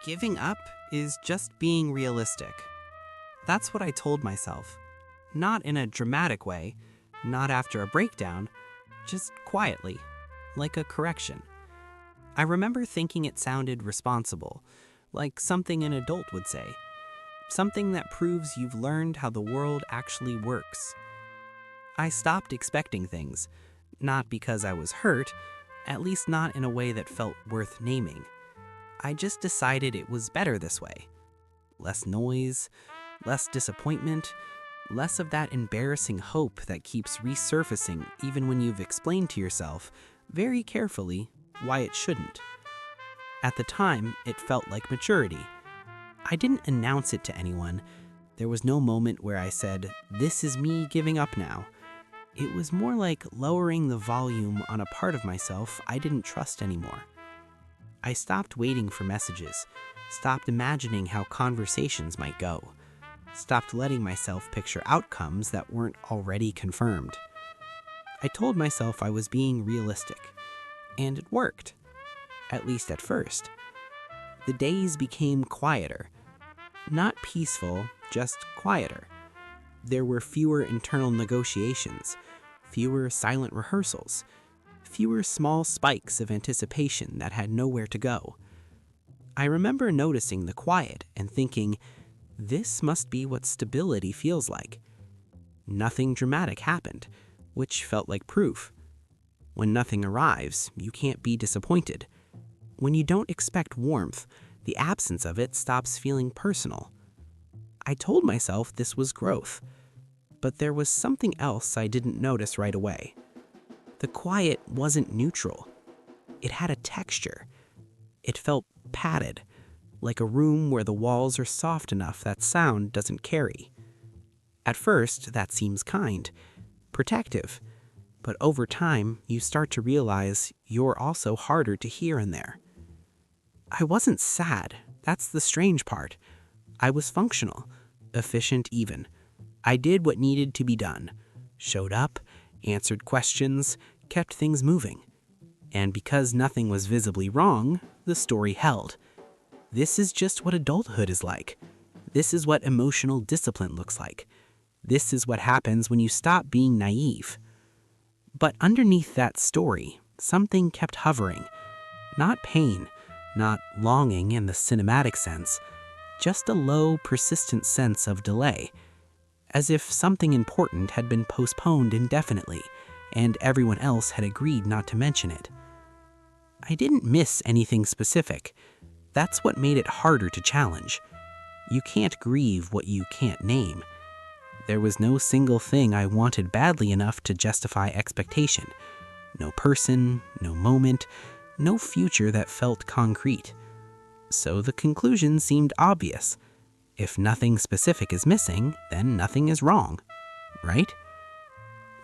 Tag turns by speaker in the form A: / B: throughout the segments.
A: Giving up is just being realistic. That's what I told myself. Not in a dramatic way, not after a breakdown, just quietly, like a correction. I remember thinking it sounded responsible, like something an adult would say. Something that proves you've learned how the world actually works. I stopped expecting things, not because I was hurt, at least not in a way that felt worth naming. I just decided it was better this way. Less noise, less disappointment, less of that embarrassing hope that keeps resurfacing even when you've explained to yourself, very carefully, why it shouldn't. At the time, it felt like maturity. I didn't announce it to anyone. There was no moment where I said, "This is me giving up now." It was more like lowering the volume on a part of myself I didn't trust anymore. I stopped waiting for messages, stopped imagining how conversations might go, stopped letting myself picture outcomes that weren't already confirmed. I told myself I was being realistic, and it worked, at least at first. The days became quieter, not peaceful, just quieter. There were fewer internal negotiations, fewer silent rehearsals, fewer small spikes of anticipation that had nowhere to go. I remember noticing the quiet and thinking, this must be what stability feels like. Nothing dramatic happened, which felt like proof. When nothing arrives, you can't be disappointed. When you don't expect warmth, the absence of it stops feeling personal. I told myself this was growth, but there was something else I didn't notice right away. The quiet wasn't neutral. It had a texture. It felt padded, like a room where the walls are soft enough that sound doesn't carry. At first, that seems kind, protective, but over time, you start to realize you're also harder to hear in there. I wasn't sad. That's the strange part. I was functional, efficient even. I did what needed to be done. Showed up, answered questions, kept things moving. And because nothing was visibly wrong, the story held. This is just what adulthood is like. This is what emotional discipline looks like. This is what happens when you stop being naive. But underneath that story, something kept hovering. Not pain, not longing in the cinematic sense, just a low, persistent sense of delay, as if something important had been postponed indefinitely, and everyone else had agreed not to mention it. I didn't miss anything specific. That's what made it harder to challenge. You can't grieve what you can't name. There was no single thing I wanted badly enough to justify expectation. No person, no moment, no future that felt concrete. So the conclusion seemed obvious. If nothing specific is missing, then nothing is wrong, right?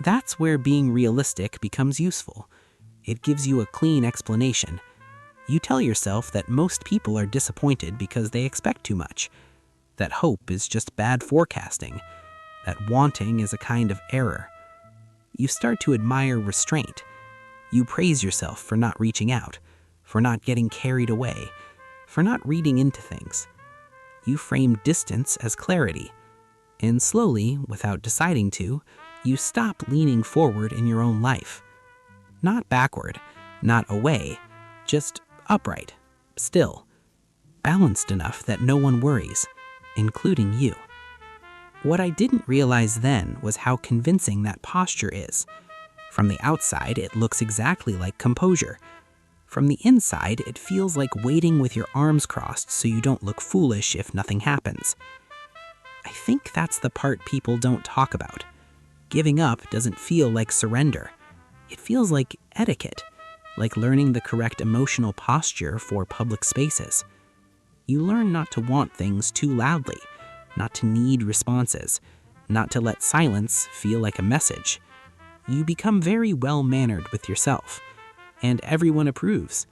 A: That's where being realistic becomes useful. It gives you a clean explanation. You tell yourself that most people are disappointed because they expect too much, that hope is just bad forecasting, that wanting is a kind of error. You start to admire restraint. You praise yourself for not reaching out, for not getting carried away, for not reading into things. You frame distance as clarity, and slowly, without deciding to, you stop leaning forward in your own life. Not backward, not away, just upright, still, balanced enough that no one worries, including you. What I didn't realize then was how convincing that posture is. From the outside, it looks exactly like composure. From the inside, it feels like waiting with your arms crossed so you don't look foolish if nothing happens. I think that's the part people don't talk about. Giving up doesn't feel like surrender. It feels like etiquette, like learning the correct emotional posture for public spaces. You learn not to want things too loudly, not to need responses, not to let silence feel like a message. You become very well-mannered with yourself, and everyone approves.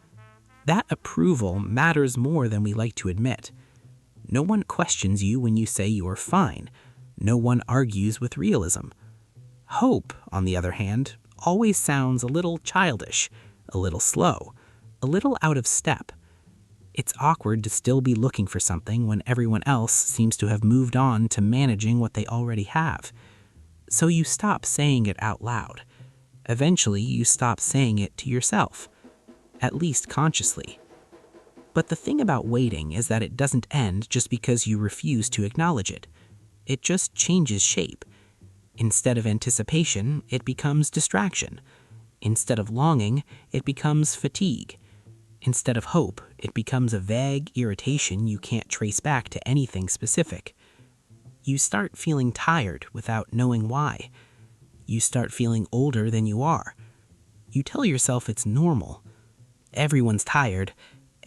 A: That approval matters more than we like to admit. No one questions you when you say you're fine. No one argues with realism. Hope, on the other hand, always sounds a little childish, a little slow, a little out of step. It's awkward to still be looking for something when everyone else seems to have moved on to managing what they already have. So you stop saying it out loud. Eventually, you stop saying it to yourself, at least consciously. But the thing about waiting is that it doesn't end just because you refuse to acknowledge it. It just changes shape. Instead of anticipation, it becomes distraction. Instead of longing, it becomes fatigue. Instead of hope, it becomes a vague irritation you can't trace back to anything specific. You start feeling tired without knowing why. You start feeling older than you are. You tell yourself it's normal. Everyone's tired.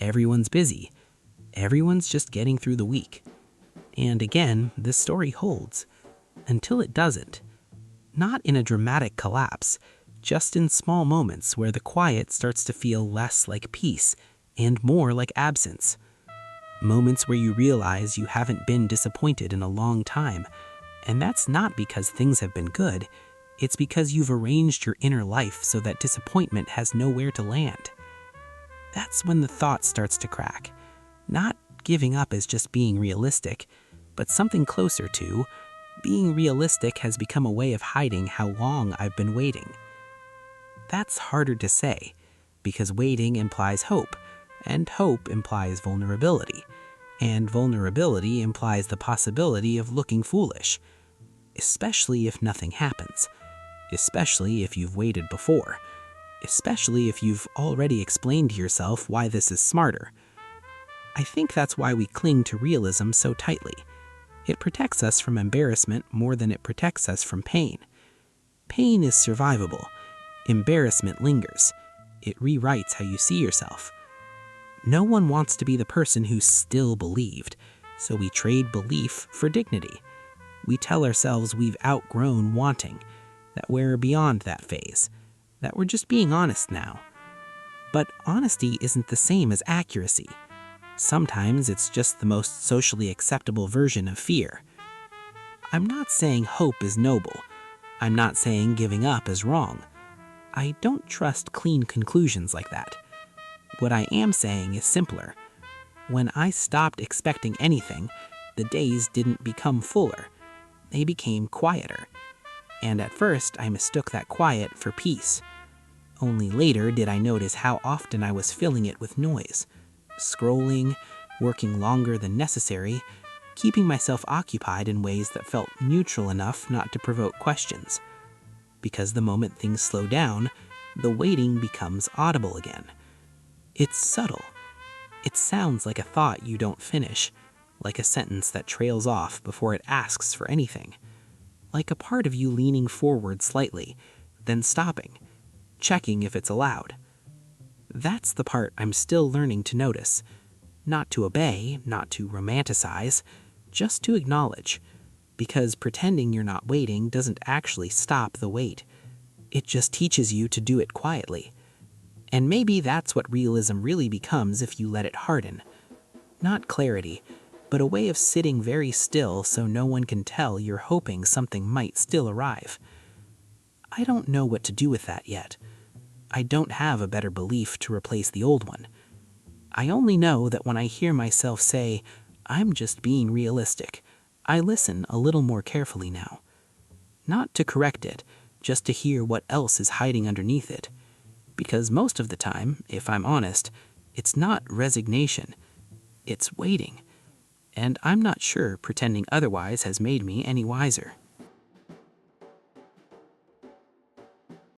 A: Everyone's busy. Everyone's just getting through the week. And again, this story holds. Until it doesn't. Not in a dramatic collapse, just in small moments where the quiet starts to feel less like peace and more like absence. Moments where you realize you haven't been disappointed in a long time. And that's not because things have been good. It's because you've arranged your inner life so that disappointment has nowhere to land. That's when the thought starts to crack. Not giving up as just being realistic, but something closer to being realistic has become a way of hiding how long I've been waiting. That's harder to say, because waiting implies hope, and hope implies vulnerability, and vulnerability implies the possibility of looking foolish, especially if nothing happens, especially if you've waited before, especially if you've already explained to yourself why this is smarter. I think that's why we cling to realism so tightly. It protects us from embarrassment more than it protects us from pain. Pain is survivable. Embarrassment lingers. It rewrites how you see yourself. No one wants to be the person who still believed, so we trade belief for dignity. We tell ourselves we've outgrown wanting, that we're beyond that phase, that we're just being honest now. But honesty isn't the same as accuracy. Sometimes it's just the most socially acceptable version of fear. I'm not saying hope is noble. I'm not saying giving up is wrong. I don't trust clean conclusions like that. What I am saying is simpler. When I stopped expecting anything, the days didn't become fuller. They became quieter. And at first, I mistook that quiet for peace. Only later did I notice how often I was filling it with noise. Scrolling, working longer than necessary, keeping myself occupied in ways that felt neutral enough not to provoke questions. Because the moment things slow down, the waiting becomes audible again. It's subtle. It sounds like a thought you don't finish, like a sentence that trails off before it asks for anything, like a part of you leaning forward slightly, then stopping, checking if it's allowed. That's the part I'm still learning to notice, not to obey, not to romanticize, just to acknowledge, because pretending you're not waiting doesn't actually stop the wait. It just teaches you to do it quietly. And maybe that's what realism really becomes if you let it harden. Not clarity, but a way of sitting very still so no one can tell you're hoping something might still arrive. I don't know what to do with that yet. I don't have a better belief to replace the old one. I only know that when I hear myself say, "I'm just being realistic," I listen a little more carefully now. Not to correct it, just to hear what else is hiding underneath it. Because most of the time, if I'm honest, it's not resignation. It's waiting. And I'm not sure pretending otherwise has made me any wiser.